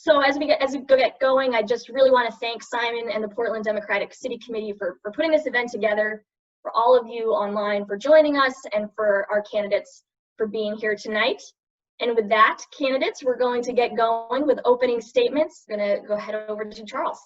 So as we get going, I just really want to thank Simon and the Portland Democratic City Committee for putting this event together, for all of you online for joining us, and for our candidates for being here tonight. And with that, candidates, we're going to get going with opening statements. I'm going to go head over to Charles.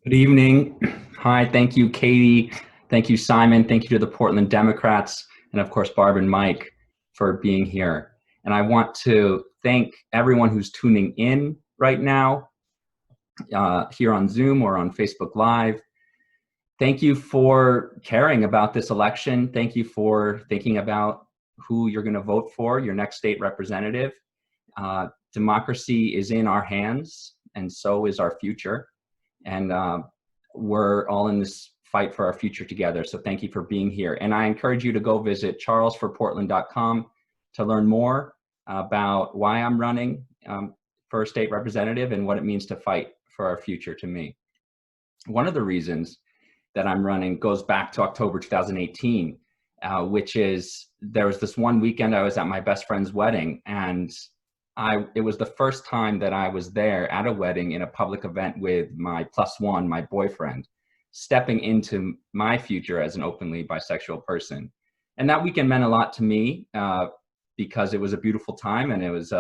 Good evening. Hi, thank you, Katie. Thank you, Simon. Thank you to the Portland Democrats, and of course, Barb and Mike for being here. And I want to thank everyone who's tuning in right now, here on Zoom or on Facebook Live. Thank you for caring about this election. Thank you for thinking about who you're going to vote for, your next state representative. Democracy is in our hands, and so is our future. And we're all in this fight for our future together. So thank you for being here. And I encourage you to go visit charlesforportland.com to learn more about why I'm running for a state representative and what it means to fight for our future to me. One of the reasons that I'm running goes back to October 2018, which is there was this one weekend I was at my best friend's wedding, and it was the first time that I was there at a wedding in a public event with my +1, my boyfriend, stepping into my future as an openly bisexual person. And that weekend meant a lot to me because it was a beautiful time, and it was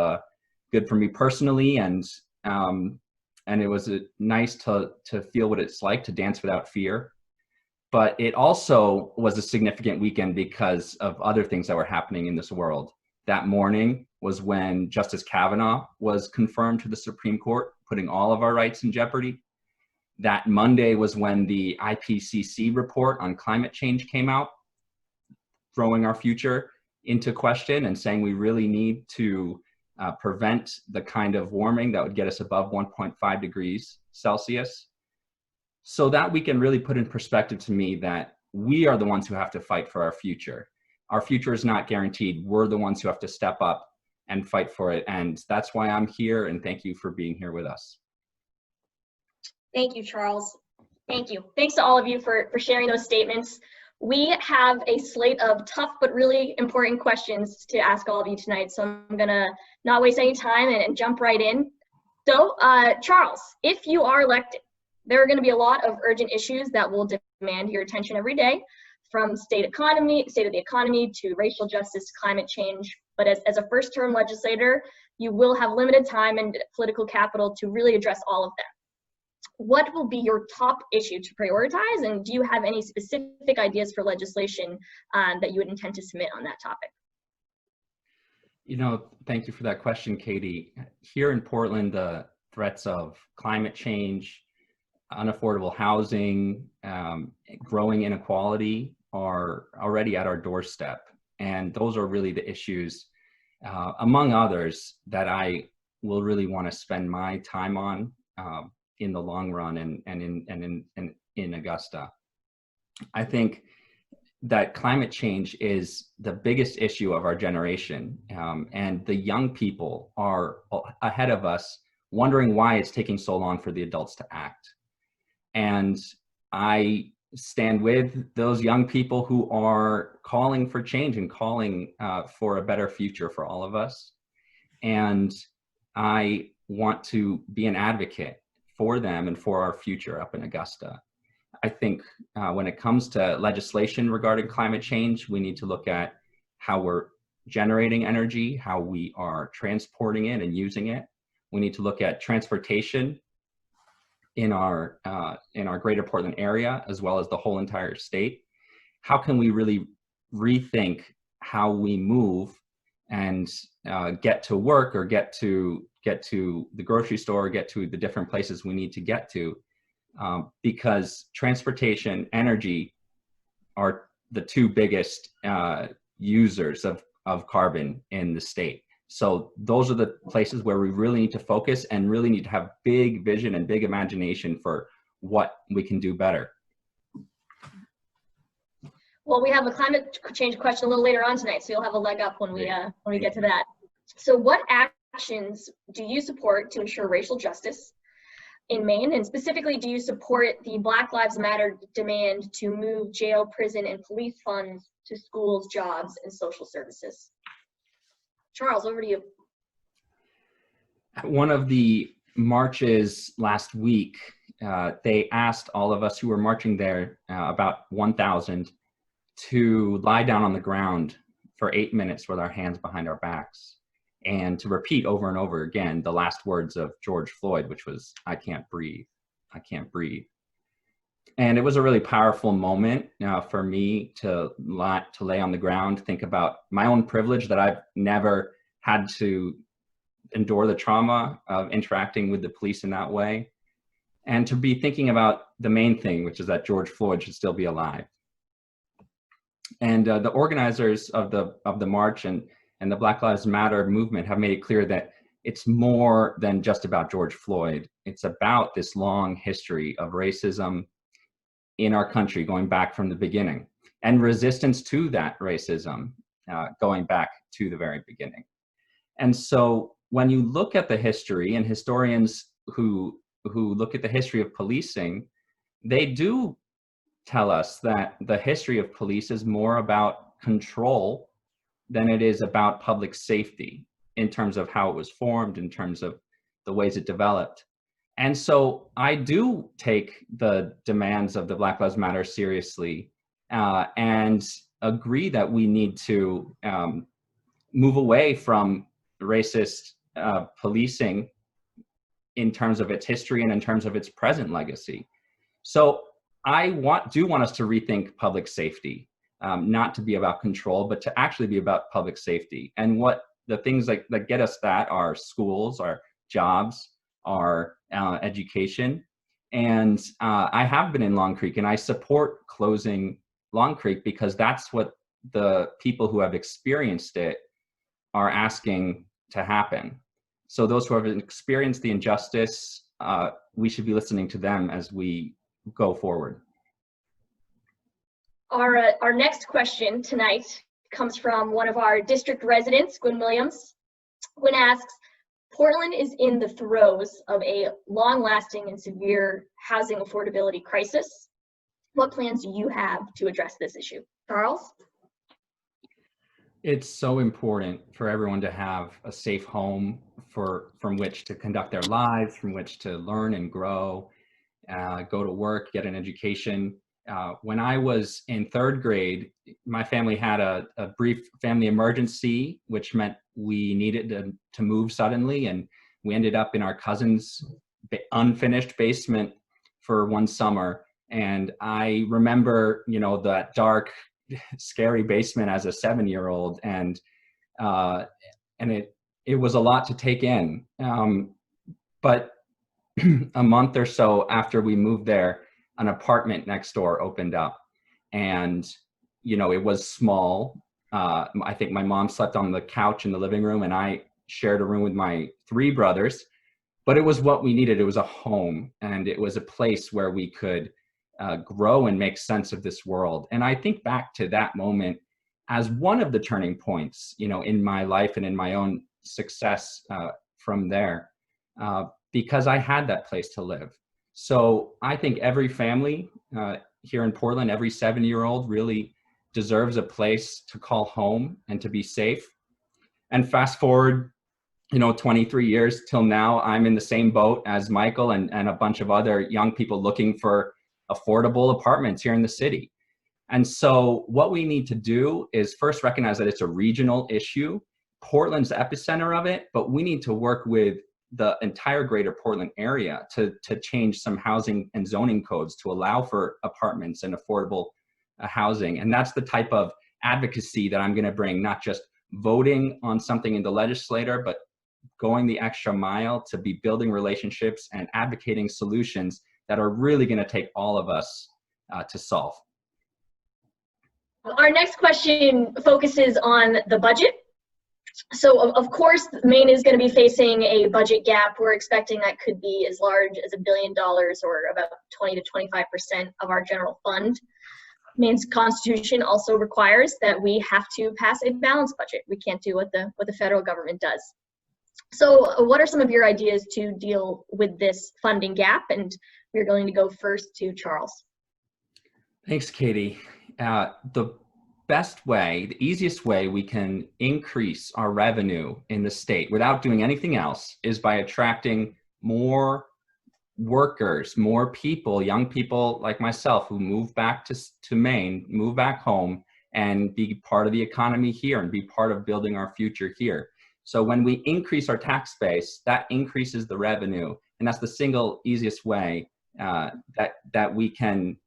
good for me personally, and it was nice to feel what it's like to dance without fear. But it also was a significant weekend because of other things that were happening in this world. That morning was when Justice Kavanaugh was confirmed to the Supreme Court, putting all of our rights in jeopardy. That Monday was when the IPCC report on climate change came out, throwing our future into question and saying we really need to prevent the kind of warming that would get us above 1.5 degrees Celsius. So that weekend really put in perspective to me that we are the ones who have to fight for our future. Our future is not guaranteed. We're the ones who have to step up and fight for it. And that's why I'm here, and thank you for being here with us. Thank you, Charles. Thank you. Thanks to all of you for sharing those statements. We have a slate of tough but really important questions to ask all of you tonight, so I'm gonna not waste any time and jump right in. So, Charles, if you are elected, there are going to be a lot of urgent issues that will demand your attention every day, from state of the economy to racial justice, climate change. But as a first-term legislator, you will have limited time and political capital to really address all of them. What will be your top issue to prioritize, and do you have any specific ideas for legislation that you would intend to submit on that topic? You know, thank you for that question, Katie. Here in Portland, the threats of climate change, unaffordable housing, growing inequality are already at our doorstep. And those are really the issues, among others, that I will really want to spend my time on in the long run and in Augusta. I think that climate change is the biggest issue of our generation. And the young people are ahead of us wondering why it's taking so long for the adults to act. And I stand with those young people who are calling for change and calling for a better future for all of us. And I want to be an advocate for them and for our future up in Augusta. I think when it comes to legislation regarding climate change, we need to look at how we're generating energy, how we are transporting it and using it. We need to look at transportation in our greater Portland area, as well as the whole entire state. How can we really rethink how we move and get to work, or get to the grocery store, or get to the different places we need to get to? Because transportation, energy are the two biggest users of carbon in the state. So those are the places where we really need to focus and really need to have big vision and big imagination for what we can do better. Well, we have a climate change question a little later on tonight, so you'll have a leg up when we get to that. So what actions do you support to ensure racial justice in Maine? And specifically, do you support the Black Lives Matter demand to move jail, prison, and police funds to schools, jobs, and social services? Charles, over to you. At one of the marches last week, they asked all of us who were marching there, about 1,000, to lie down on the ground for 8 minutes with our hands behind our backs and to repeat over and over again the last words of George Floyd, which was, "I can't breathe, I can't breathe." And it was a really powerful moment for me to lay on the ground, think about my own privilege that I've never had to endure the trauma of interacting with the police in that way, and to be thinking about the main thing, which is that George Floyd should still be alive. And the organizers of the march and the Black Lives Matter movement have made it clear that it's more than just about George Floyd. It's about this long history of racism in our country going back from the beginning, and resistance to that racism going back to the very beginning. And so when you look at the history, and historians who look at the history of policing, they do tell us that the history of police is more about control than it is about public safety, in terms of how it was formed, in terms of the ways it developed. And so I do take the demands of the Black Lives Matter seriously, and agree that we need to move away from racist policing in terms of its history and in terms of its present legacy. So I do want us to rethink public safety, not to be about control, but to actually be about public safety. And what the things that get us that are schools, our jobs, our education. And I have been in Long Creek, and I support closing Long Creek because that's what the people who have experienced it are asking to happen. So those who have experienced the injustice, we should be listening to them as we go forward. Our next question tonight comes from one of our district residents, Gwyn Williams. Gwyn asks, Portland is in the throes of a long-lasting and severe housing affordability crisis. What plans do you have to address this issue? Charles? It's so important for everyone to have a safe home from which to conduct their lives, from which to learn and grow, go to work, get an education. When I was in 3rd grade, my family had a brief family emergency, which meant we needed to move suddenly, and we ended up in our cousin's unfinished basement for one summer. And I remember, that dark, scary basement as a 7-year-old, and it was a lot to take in. But a month or so after we moved there, an apartment next door opened up, and it was small. I think my mom slept on the couch in the living room, and I shared a room with my 3 brothers, but it was what we needed. It was a home, and it was a place where we could grow and make sense of this world. And I think back to that moment as one of the turning points, in my life and in my own success from there, because I had that place to live. So I think every family here in Portland, every 7-year-old really deserves a place to call home and to be safe. And fast forward, 23 years till now, I'm in the same boat as Michael and a bunch of other young people looking for affordable apartments here in the city. And so what we need to do is first recognize that it's a regional issue. Portland's the epicenter of it, but we need to work with the entire greater Portland area to change some housing and zoning codes to allow for apartments and affordable housing. And that's the type of advocacy that I'm going to bring, not just voting on something in the legislature, but going the extra mile to be building relationships and advocating solutions that are really going to take all of us to solve. Our next question focuses on the budget. So of course, Maine is going to be facing a budget gap. We're expecting that could be as large as $1 billion, or about 20 to 25% of our general fund. Maine's constitution also requires that we have to pass a balanced budget. We can't do what the federal government does. So what are some of your ideas to deal with this funding gap? And we're going to go first to Charles. Thanks, Katie. The best way, the easiest way we can increase our revenue in the state without doing anything else is by attracting more workers, more people, young people like myself who move back to Maine, move back home and be part of the economy here and be part of building our future here. So when we increase our tax base, that increases the revenue, and that's the single easiest way that we can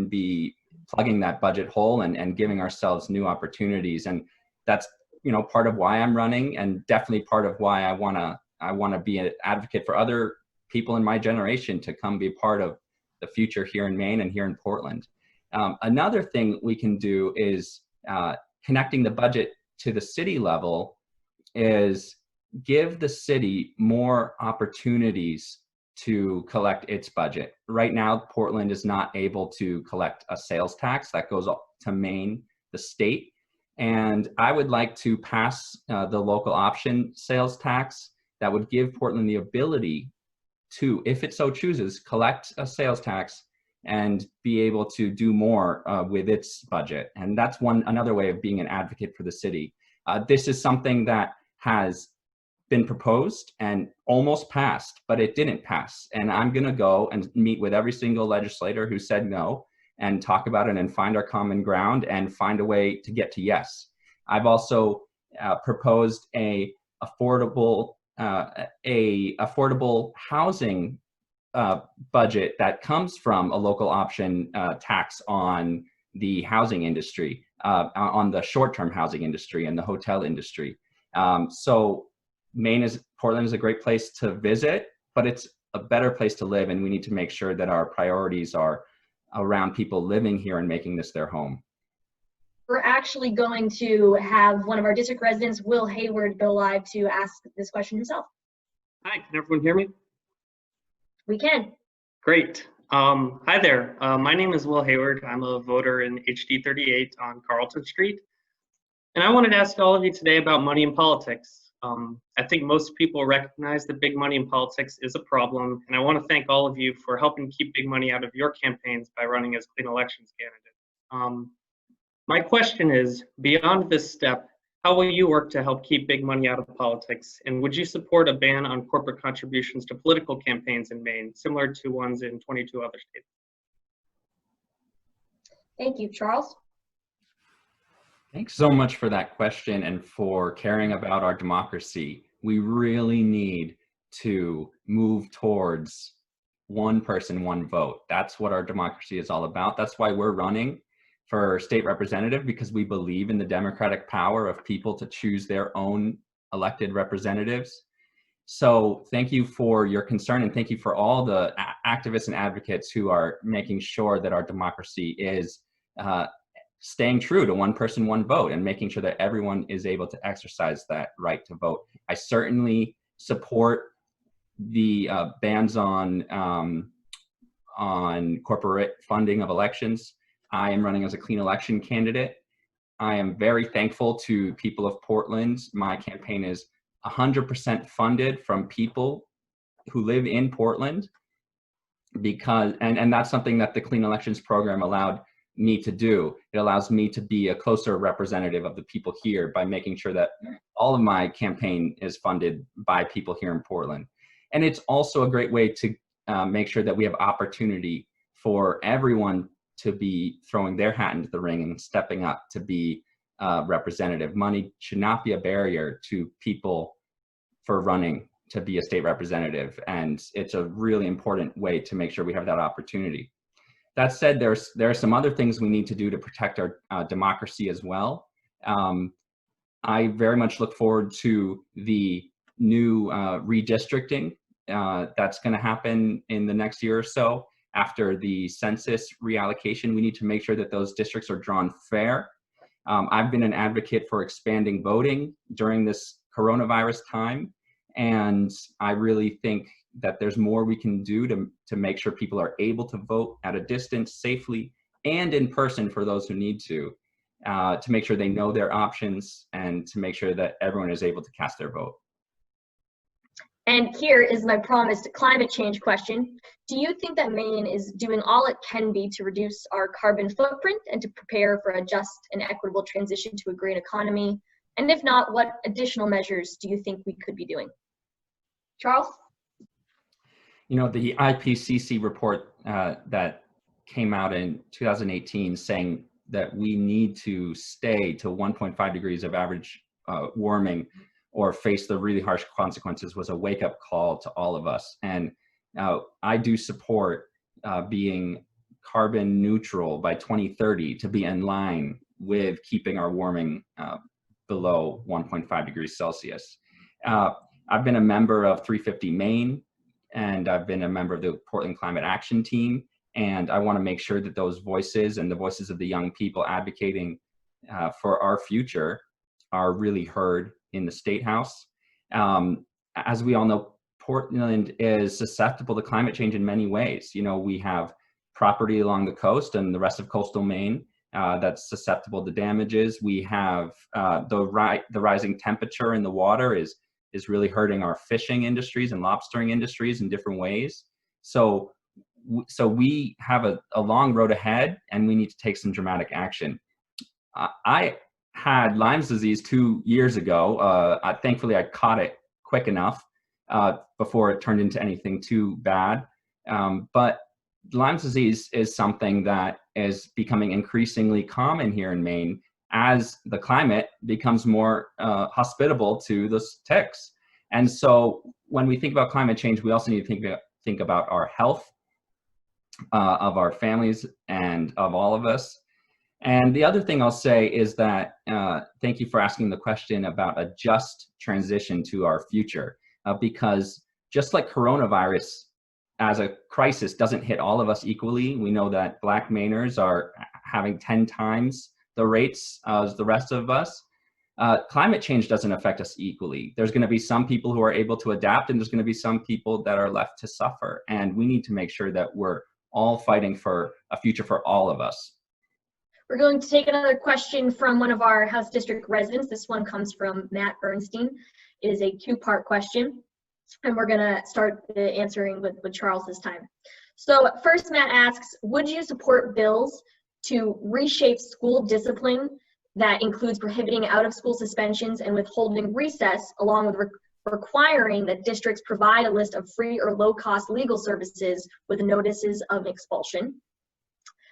be plugging that budget hole and giving ourselves new opportunities. And that's, you know, part of why I'm running, and definitely part of why I wanna be an advocate for other people in my generation to come be part of the future here in Maine and here in Portland. Another thing we can do is connecting the budget to the city level is give the city more opportunities to collect its budget. Right now, Portland is not able to collect a sales tax that goes to Maine, the state. And I would like to pass the local option sales tax that would give Portland the ability to, if it so chooses, collect a sales tax and be able to do more with its budget. And that's another way of being an advocate for the city. This is something that has been proposed and almost passed, but it didn't pass. And I'm gonna go and meet with every single legislator who said no and talk about it and find our common ground and find a way to get to yes. I've also proposed a affordable housing budget that comes from a local option tax on the housing industry, on the short-term housing industry and the hotel industry. So Portland is a great place to visit, but it's a better place to live, and we need to make sure that our priorities are around people living here and making this their home. We're actually going to have one of our district residents, Will Hayward, go live to ask this question himself. Hi, can everyone hear me? We can. Great. Hi there. My name is Will Hayward. I'm a voter in HD 38 on Carlton Street. And I wanted to ask all of you today about money in politics. I think most people recognize that big money in politics is a problem. And I want to thank all of you for helping keep big money out of your campaigns by running as clean elections candidate. My question is, beyond this step, how will you work to help keep big money out of politics? And would you support a ban on corporate contributions to political campaigns in Maine, similar to ones in 22 other states? Thank you, Charles. Thanks so much for that question and for caring about our democracy. We really need to move towards one person, one vote. That's what our democracy is all about. That's why we're running for state representative, because we believe in the democratic power of people to choose their own elected representatives. So thank you for your concern, and thank you for all the activists and advocates who are making sure that our democracy is staying true to one person, one vote, and making sure that everyone is able to exercise that right to vote. I certainly support the bans on corporate funding of elections. I am running as a clean election candidate. I am very thankful to people of Portland. My campaign is 100% funded from people who live in Portland, because, and that's something that the Clean Elections program allowed me to do. It allows me to be a closer representative of the people here by making sure that all of my campaign is funded by people here in Portland. And it's also a great way to make sure that we have opportunity for everyone to be throwing their hat into the ring and stepping up to be representative. Money should not be a barrier to people for running to be a state representative. And it's a really important way to make sure we have that opportunity. That said, there are some other things we need to do to protect our democracy as well. I very much look forward to the new redistricting that's going to happen in the next year or so. After the census reallocation, we need to make sure that those districts are drawn fair. I've been an advocate for expanding voting during this coronavirus time, and I really think that there's more we can do to make sure people are able to vote at a distance safely and in person for those who need to make sure they know their options and to make sure that everyone is able to cast their vote. And here is my promised climate change question. Do you think that Maine is doing all it can be to reduce our carbon footprint and to prepare for a just and equitable transition to a green economy? And if not, what additional measures do you think we could be doing? Charles? You know, the IPCC report that came out in 2018 saying that we need to stay to 1.5 degrees of average warming or face the really harsh consequences was a wake-up call to all of us. And I do support being carbon neutral by 2030 to be in line with keeping our warming below 1.5 degrees Celsius. I've been a member of 350 Maine, and I've been a member of the Portland Climate Action Team. And I want to make sure that those voices and the voices of the young people advocating for our future are really heard in the State House. As we all know, Portland is susceptible to climate change in many ways. You know, we have property along the coast and the rest of coastal Maine that's susceptible to damages. We have the rising temperature in the water is really hurting our fishing industries and lobstering industries in different ways. So we have a long road ahead, and we need to take some dramatic action. I had Lyme's disease 2 years ago. Thankfully, I caught it quick enough before it turned into anything too bad. But Lyme's disease is something that is becoming increasingly common here in Maine as the climate becomes more hospitable to the ticks. And so when we think about climate change, we also need to think about our health of our families and of all of us. And the other thing I'll say is that, thank you for asking the question about a just transition to our future, because just like coronavirus as a crisis doesn't hit all of us equally, we know that Black Mainers are having 10 times the rates as the rest of us. Climate change doesn't affect us equally. There's going to be some people who are able to adapt, and there's going to be some people that are left to suffer. And we need to make sure that we're all fighting for a future for all of us. We're going to take another question from one of our House District residents. This one comes from Matt Bernstein. It is a two-part question, and we're going to start the answering with Charles this time. So first, Matt asks, would you support bills to reshape school discipline that includes prohibiting out-of-school suspensions and withholding recess, along with requiring that districts provide a list of free or low-cost legal services with notices of expulsion?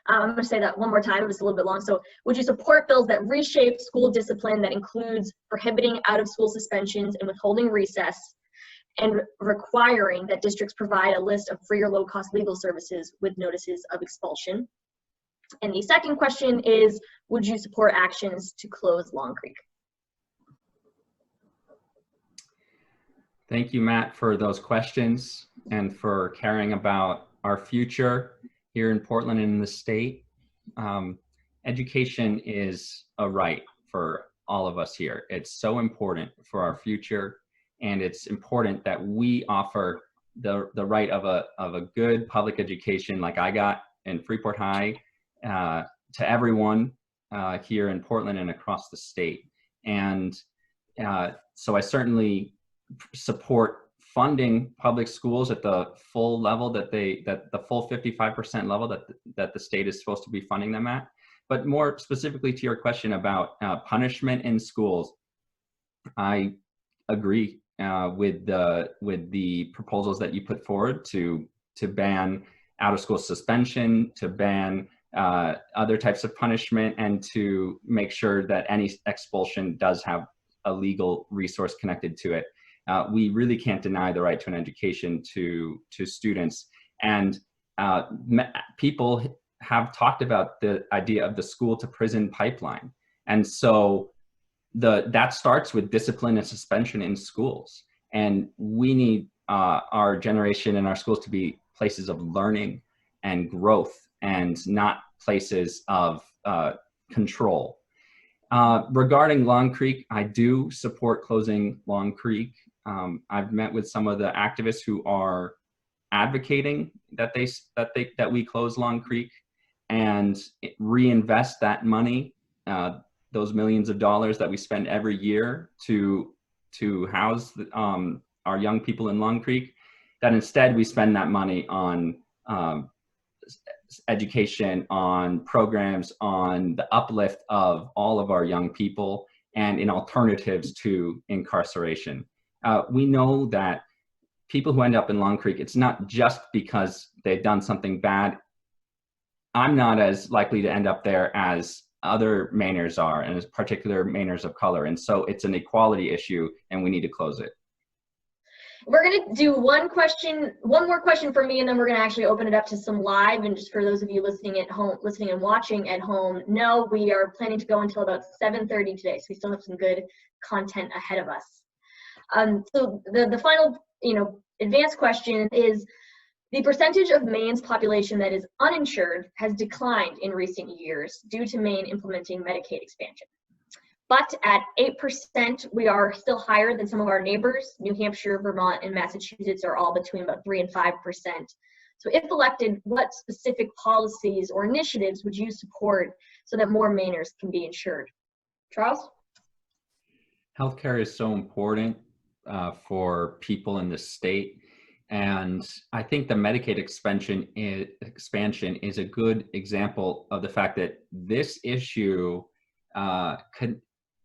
I'm going to say that one more time, it was a little bit long. So would you support bills that reshape school discipline that includes prohibiting out-of-school suspensions and withholding recess, and requiring that districts provide a list of free or low-cost legal services with notices of expulsion? And the second question is, would you support actions to close Long Creek? Thank you, Matt, for those questions and for caring about our future here in Portland and in the state. Education is a right for all of us here. It's so important for our future, and it's important that we offer the right of a good public education like I got in Freeport High to everyone here in Portland and across the state. And so I certainly support funding public schools at the full level that the full 55% level that the state is supposed to be funding them at. But more specifically to your question about punishment in schools, I agree with the proposals that you put forward to ban out-of-school suspension, to ban other types of punishment, and to make sure that any expulsion does have a legal resource connected to it. We really can't deny the right to an education to students. And people have talked about the idea of the school to prison pipeline. And so that starts with discipline and suspension in schools. And we need our generation and our schools to be places of learning and growth, and not places of control. Regarding Long Creek, I do support closing Long Creek. I've met with some of the activists who are advocating that we close Long Creek and reinvest that money, those millions of dollars that we spend every year to house our young people in Long Creek, that instead we spend that money on education, on programs, on the uplift of all of our young people, and in alternatives to incarceration. We know that people who end up in Long Creek, it's not just because they've done something bad. I'm not as likely to end up there as other Mainers are, and as particular Mainers of color. And so it's an equality issue, and we need to close it. We're going to do one more question for me, and then we're going to actually open it up to some live. And just for those of you listening at home, listening and watching at home, no, we are planning to go until about 7:30 today, so we still have some good content ahead of us. So the final, advanced question is: the percentage of Maine's population that is uninsured has declined in recent years due to Maine implementing Medicaid expansion. But at 8%, we are still higher than some of our neighbors. New Hampshire, Vermont, and Massachusetts are all between about 3 and 5%. So if elected, what specific policies or initiatives would you support so that more Mainers can be insured? Charles? Healthcare is so important for people in the state. And I think the Medicaid expansion is a good example of the fact that this issue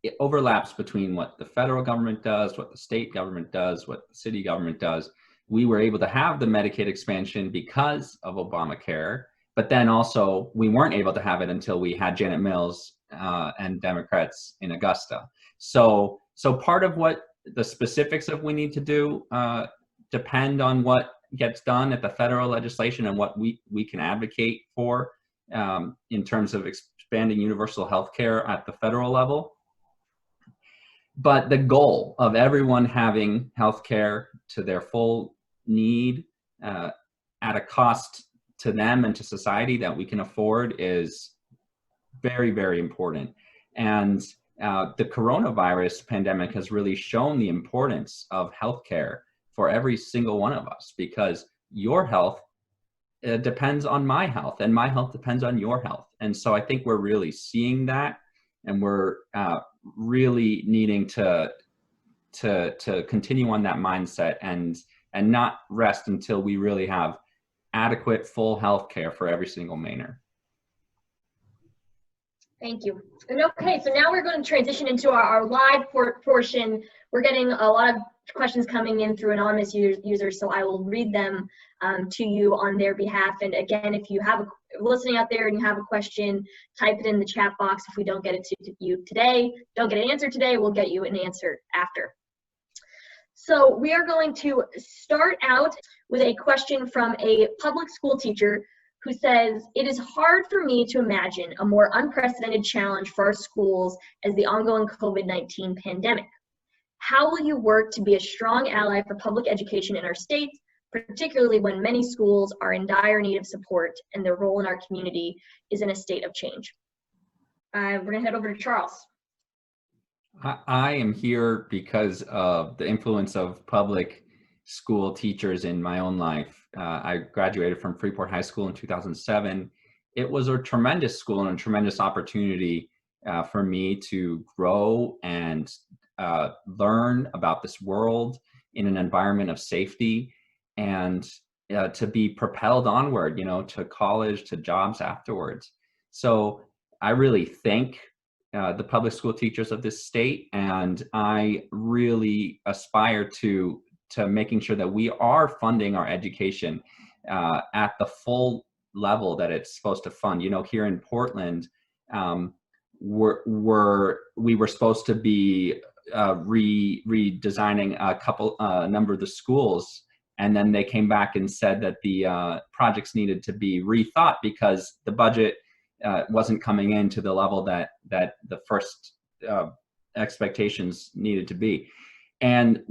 it overlaps between what the federal government does, what the state government does, what the city government does. We were able to have the Medicaid expansion because of Obamacare, but then also we weren't able to have it until we had Janet Mills and Democrats in Augusta. So part of what the specifics of we need to do depend on what gets done at the federal legislation and what we can advocate for in terms of expanding universal health care at the federal level. But the goal of everyone having health care to their full need at a cost to them and to society that we can afford is very, very important. And the coronavirus pandemic has really shown the importance of healthcare for every single one of us, because your health depends on my health, and my health depends on your health. And so I think we're really seeing that, and we're really needing to continue on that mindset and not rest until we really have adequate full health care for every single Mainer. Thank you. And okay, so now we're going to transition into our live portion. We're getting a lot of questions coming in through anonymous users, so I will read them to you on their behalf. And again, if you have listening out there and you have a question, type it in the chat box. If we don't get it to you today, don't get an answer today, we'll get you an answer after. So we are going to start out with a question from a public school teacher who says, "It is hard for me to imagine a more unprecedented challenge for our schools as the ongoing COVID-19 pandemic. How will you work to be a strong ally for public education in our state, particularly when many schools are in dire need of support and their role in our community is in a state of change?" We're going to head over to Charles. I am here because of the influence of public school teachers in my own life. I graduated from Freeport High School in 2007. It was a tremendous school and a tremendous opportunity for me to grow and learn about this world in an environment of safety, and to be propelled onward, to college, to jobs afterwards. So I really thank the public school teachers of this state, and I really aspire to making sure that we are funding our education at the full level that it's supposed to fund. Here in Portland, we were supposed to be redesigning a number of the schools, and then they came back and said that the projects needed to be rethought because the budget wasn't coming in to the level that the first expectations needed to be. And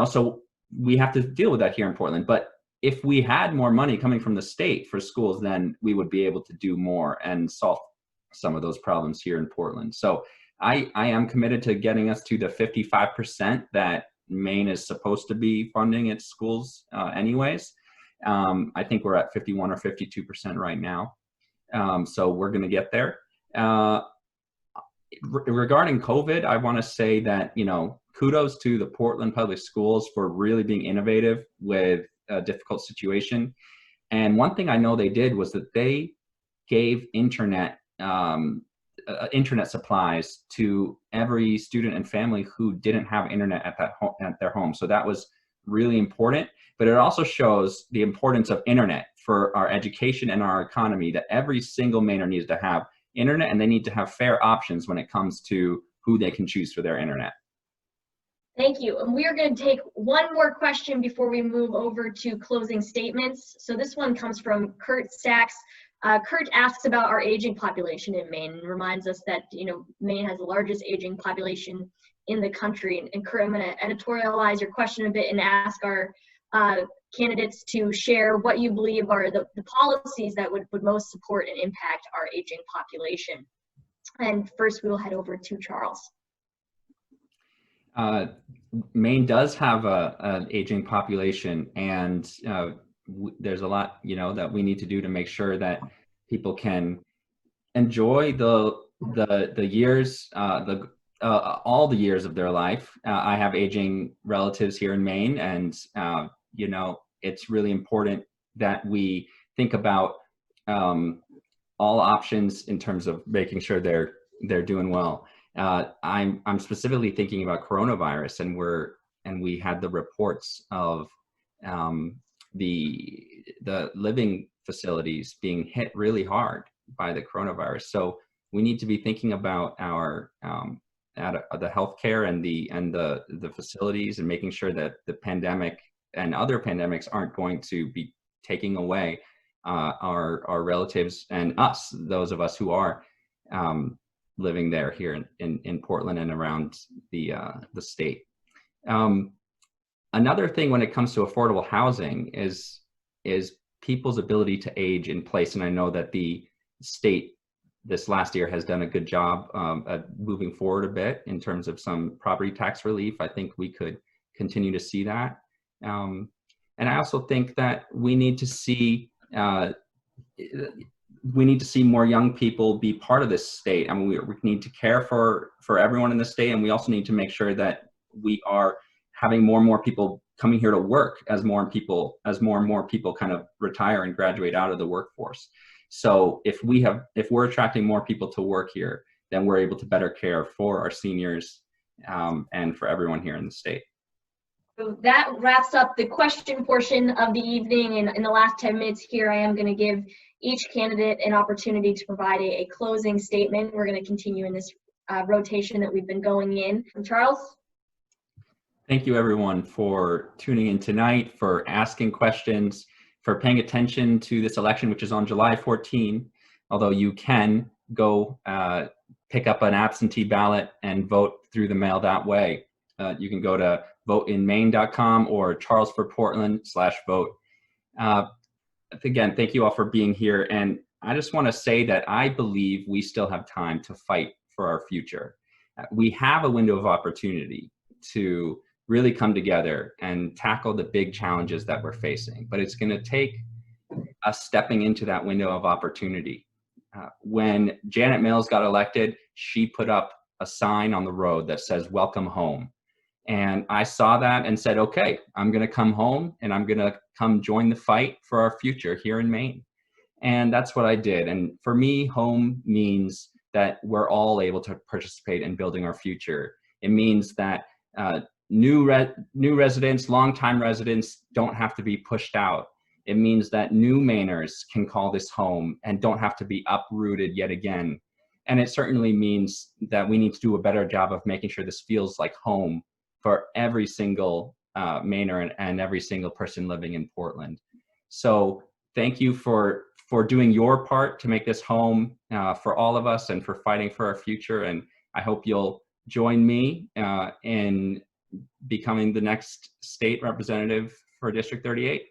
so we have to deal with that here in Portland. But if we had more money coming from the state for schools, then we would be able to do more and solve some of those problems here in Portland. So I am committed to getting us to the 55% that Maine is supposed to be funding its schools anyways. I think we're at 51 or 52% right now. So we're going to get there. regarding COVID, I want to say that, you know, kudos to the Portland Public Schools for really being innovative with a difficult situation. And one thing I know they did was that they gave internet supplies to every student and family who didn't have internet at their home. So that was really important. But it also shows the importance of internet for our education and our economy, that every single Mainer needs to have internet, and they need to have fair options when it comes to who they can choose for their internet. Thank you. And we are going to take one more question before we move over to closing statements. So this one comes from Kurt Sachs. Kurt asks about our aging population in Maine and reminds us that, you know, Maine has the largest aging population in the country. And Kurt, I'm going to editorialize your question a bit and ask our candidates to share what you believe are the policies that would most support and impact our aging population. And first we will head over to Charles. Maine does have an aging population, and there's a lot, you know, that we need to do to make sure that people can enjoy the years, all the years of their life. I have aging relatives here in Maine, and you know, it's really important that we think about all options in terms of making sure they're doing well. I'm specifically thinking about coronavirus, and we had the reports of the living facilities being hit really hard by the coronavirus. So we need to be thinking about our the healthcare and the facilities, and making sure that the pandemic and other pandemics aren't going to be taking away our relatives and us, those of us who are living there here in Portland and around the state. Another thing when it comes to affordable housing is people's ability to age in place. And I know that the state this last year has done a good job at moving forward a bit in terms of some property tax relief. I think we could continue to see that. And I also think that we need to see more young people be part of this state. I mean, we need to care for everyone in the state, and we also need to make sure that we are having more and more people coming here to work as more and more people kind of retire and graduate out of the workforce. So if we're attracting more people to work here, then we're able to better care for our seniors and for everyone here in the state. So that wraps up the question portion of the evening. And in the last 10 minutes here, I am going to give each candidate an opportunity to provide a closing statement. We're going to continue in this rotation that we've been going in. Charles? Thank you, everyone, for tuning in tonight, for asking questions, for paying attention to this election, which is on July 14, although you can go pick up an absentee ballot and vote through the mail that way. You can go to voteinmaine.com or charlesforportland.com/vote. Again, thank you all for being here. And I just want to say that I believe we still have time to fight for our future. We have a window of opportunity to really come together and tackle the big challenges that we're facing. But it's going to take us stepping into that window of opportunity. When Janet Mills got elected, she put up a sign on the road that says, "Welcome home." And I saw that and said, okay, I'm going to come home and I'm going to come join the fight for our future here in Maine. And that's what I did. And for me, home means that we're all able to participate in building our future. It means that new residents, longtime residents don't have to be pushed out. It means that new Mainers can call this home and don't have to be uprooted yet again. And it certainly means that we need to do a better job of making sure this feels like home for every single Mainer and every single person living in Portland. So thank you for doing your part to make this home for all of us and for fighting for our future. And I hope you'll join me in becoming the next state representative for District 38.